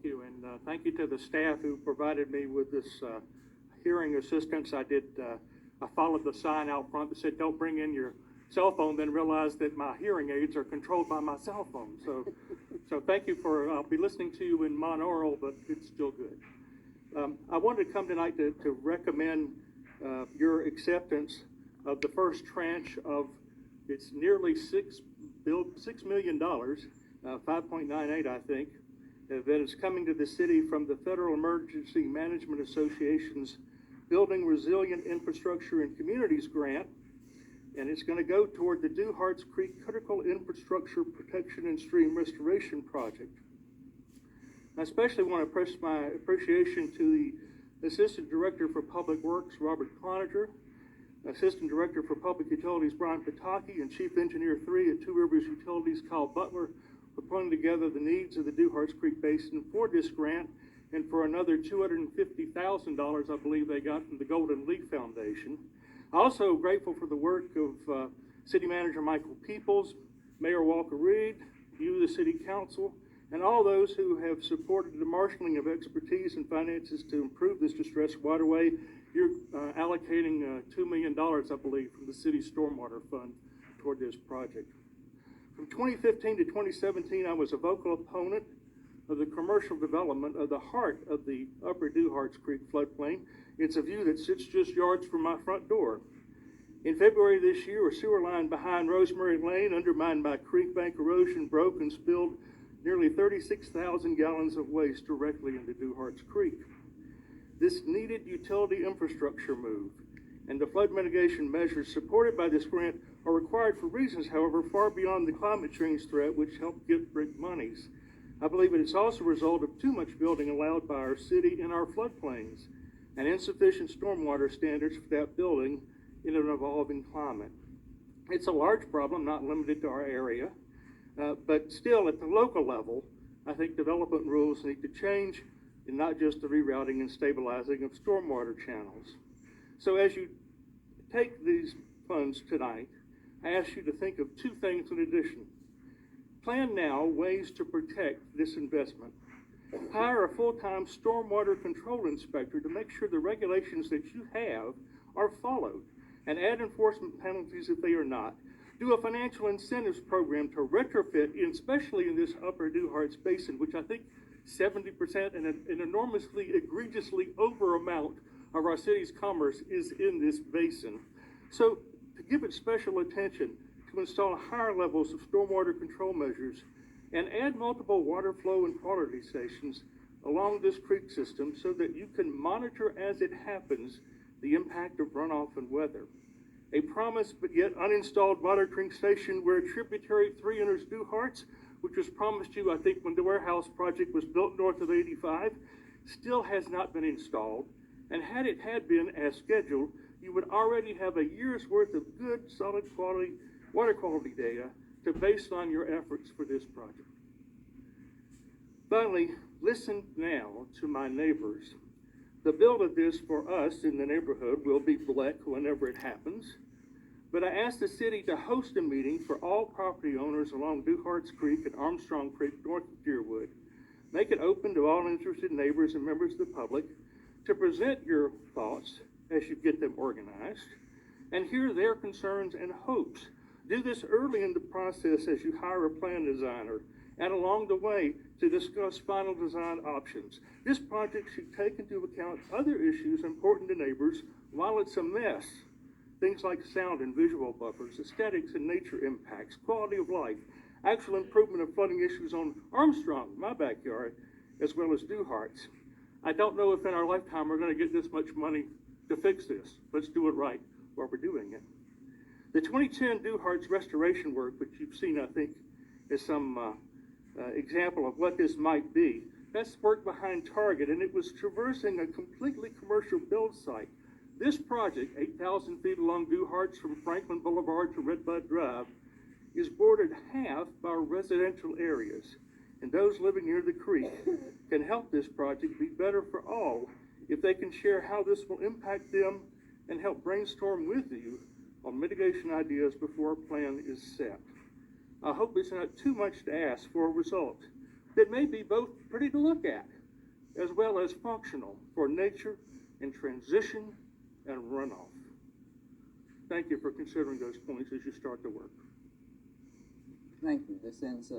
Thank you, and thank you to the staff who provided me with this hearing assistance. I followed the sign out front that said, "Don't bring in your cell phone," then realized that my hearing aids are controlled by my cell phone. So thank you for, I'll be listening to you in monaural, but it's still good. I wanted to come tonight to recommend your acceptance of the first tranche of, it's nearly $6 million, 5.98 I think, that is coming to the city from the Federal Emergency Management Association's Building Resilient Infrastructure and Communities grant, and it's going to go toward the Duharts Creek Critical Infrastructure Protection and Stream Restoration Project. I especially want to express my appreciation to the Assistant Director for Public Works, Robert Cloninger, Assistant Director for Public Utilities, Brian Pataki, and Chief Engineer 3 at Two Rivers Utilities, Kyle Butler, for pulling together the needs of the Duharts Creek Basin for this grant and for another $250,000 I believe they got from the Golden Leaf Foundation. Also grateful for the work of City Manager Michael Peoples, Mayor Walker Reed, you, the City Council, and all those who have supported the marshaling of expertise and finances to improve this distressed waterway. You're allocating $2 million, I believe, from the city's Stormwater Fund toward this project. From 2015 to 2017, I was a vocal opponent of the commercial development of the heart of the upper Duharts Creek floodplain. It's a view that sits just yards from my front door. In February this year, a sewer line behind Rosemary Lane, undermined by creek bank erosion, broke and spilled nearly 36,000 gallons of waste directly into Duharts Creek. This needed utility infrastructure move, and the flood mitigation measures supported by this grant are required for reasons, however, far beyond the climate change threat, which helped get BRIC monies. I believe that it's also a result of too much building allowed by our city in our floodplains and insufficient stormwater standards for that building in an evolving climate. It's a large problem, not limited to our area, but still at the local level, I think development rules need to change, and not just the rerouting and stabilizing of stormwater channels. So as you take these funds tonight, I ask you to think of two things in addition. Plan now ways to protect this investment. Hire a full-time stormwater control inspector to make sure the regulations that you have are followed, and add enforcement penalties if they are not. Do a financial incentives program to retrofit, especially in this upper Duharts Basin, which I think 70% and an enormously, egregiously over amount of our city's commerce is in this basin. So to give it special attention, to install higher levels of stormwater control measures and add multiple water flow and quality stations along this creek system so that you can monitor as it happens the impact of runoff and weather. A promised but yet uninstalled monitoring station where a tributary 3 enters Duharts, which was promised you, I think, when the warehouse project was built north of 85, still has not been installed. And had it had been as scheduled, you would already have a year's worth of good, solid quality water quality data to baseline your efforts for this project. Finally, listen now to my neighbors. The build of this for us in the neighborhood will be black whenever it happens, but I asked the city to host a meeting for all property owners along Duharts Creek and Armstrong Creek north of Deerwood. Make it open to all interested neighbors and members of the public to present your thoughts as you get them organized and hear their concerns and hopes. Do this early in the process as you hire a plan designer and along the way to discuss final design options. This project should take into account other issues important to neighbors while it's a mess. Things like sound and visual buffers, aesthetics and nature impacts, quality of life, actual improvement of flooding issues on Armstrong, my backyard, as well as Duharts. I don't know if in our lifetime we're going to get this much money to fix this. Let's do it right while we're doing it. The 2010 Duharts restoration work, which you've seen, I think, is some example of what this might be. That's work behind Target, and it was traversing a completely commercial build site. This project, 8,000 feet along Duharts from Franklin Boulevard to Redbud Drive, is bordered half by residential areas, and those living near the creek can help this project be better for all if they can share how this will impact them and help brainstorm with you on mitigation ideas before a plan is set. I hope it's not too much to ask for a result that may be both pretty to look at, as well as functional for nature and transition and runoff. Thank you for considering those points as you start the work. Thank you. This ends